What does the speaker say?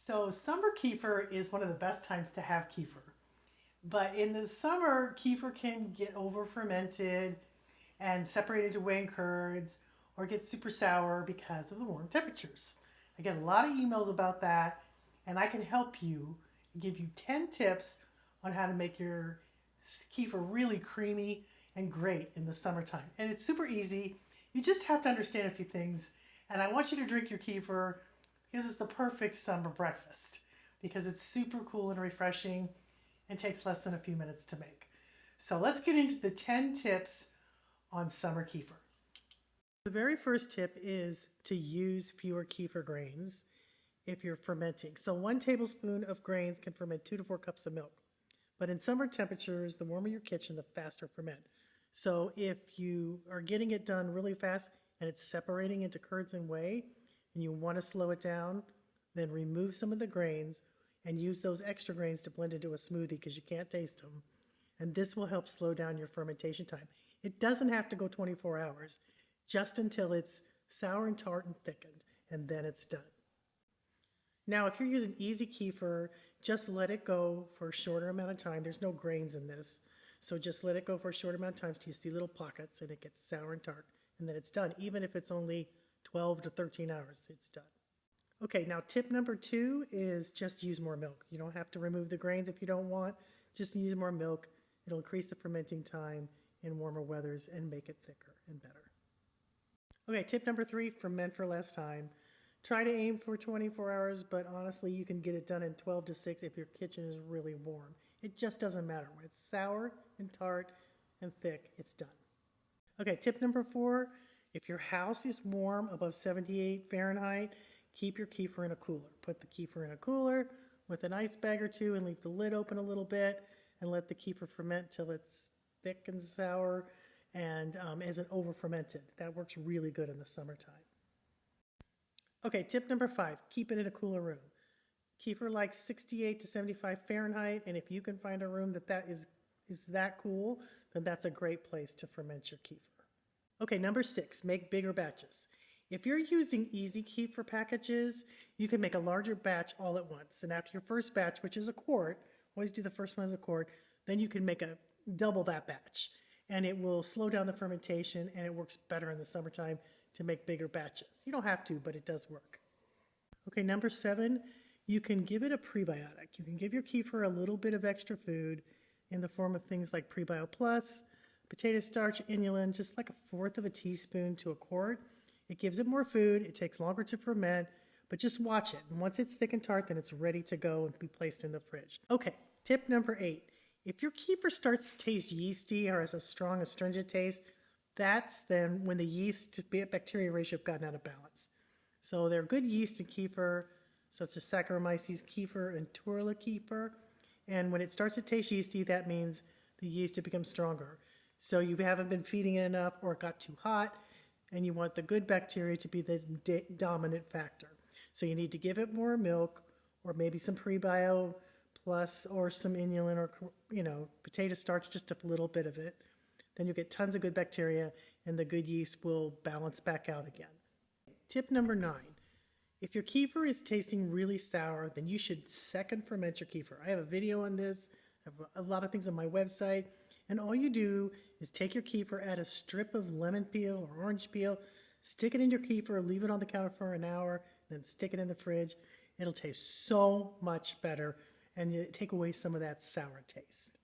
So summer kefir is one of the best times to have kefir. But in the summer, kefir can get over fermented and separate into whey and curds or get super sour because of the warm temperatures. I get a lot of emails about that, and I can help you and give you 10 tips on how to make your kefir really creamy and great in the summertime. And it's super easy. You just have to understand a few things. And I want you to drink your kefir because it's the perfect summer breakfast because it's super cool and refreshing and takes less than a few minutes to make. So let's get into the 10 tips on summer kefir. The very first tip is to use fewer kefir grains if you're fermenting. So 1 tablespoon of grains can ferment 2 to 4 cups of milk. But in summer temperatures, the warmer your kitchen, the faster ferment. So if you are getting it done really fast and it's separating into curds and whey, and you want to slow it down, then remove some of the grains and use those extra grains to blend into a smoothie because you can't taste them. And this will help slow down your fermentation time. It doesn't have to go 24 hours, just until it's sour and tart and thickened, and then it's done. Now, if you're using easy kefir, just let it go for a shorter amount of time. There's no grains in this, so just let it go for a short amount of time so you see little pockets and it gets sour and tart, and then it's done. Even if it's only 12 to 13 hours, it's done. Okay, now tip number 2 is just use more milk. You don't have to remove the grains if you don't want. Just use more milk. It'll increase the fermenting time in warmer weathers and make it thicker and better. Okay, tip number 3, ferment for less time. Try to aim for 24 hours, but honestly, you can get it done in 12 to 6 if your kitchen is really warm. It just doesn't matter. When it's sour and tart and thick, it's done. Okay, tip number 4, if your house is warm above 78 Fahrenheit, keep your kefir in a cooler. Put the kefir in a cooler with an ice bag or 2 and leave the lid open a little bit and let the kefir ferment till it's thick and sour and isn't over fermented. That works really good in the summertime. Okay, tip number 5, keep it in a cooler room. Kefir likes 68 to 75 Fahrenheit, and if you can find a room that is that cool, then that's a great place to ferment your kefir. Okay, number 6, make bigger batches. If you're using easy kefir packages, you can make a larger batch all at once. And after your first batch, which is a quart, always do the first one as a quart, then you can make double that batch. And it will slow down the fermentation, and it works better in the summertime to make bigger batches. You don't have to, but it does work. Okay, number 7, you can give it a prebiotic. You can give your kefir a little bit of extra food in the form of things like Prebio Plus, potato starch, inulin, just like 1/4 of a teaspoon to a quart. It gives it more food. It takes longer to ferment, but just watch it. And once it's thick and tart, then it's ready to go and be placed in the fridge. Okay, tip number 8. If your kefir starts to taste yeasty or has a strong astringent taste, that's then when the yeast to bacteria ratio have gotten out of balance. So there are good yeast in kefir, such as Saccharomyces kefir and Turla kefir. And when it starts to taste yeasty, that means the yeast has become stronger. So you haven't been feeding it enough, or it got too hot, and you want the good bacteria to be the dominant factor. So you need to give it more milk, or maybe some Prebio Plus, or some inulin, or potato starch, just a little bit of it. Then you get tons of good bacteria, and the good yeast will balance back out again. Tip number 9. If your kefir is tasting really sour, then you should second ferment your kefir. I have a video on this. I have a lot of things on my website. And all you do is take your kefir, add a strip of lemon peel or orange peel, stick it in your kefir, leave it on the counter for an hour, then stick it in the fridge. It'll taste so much better, and you take away some of that sour taste.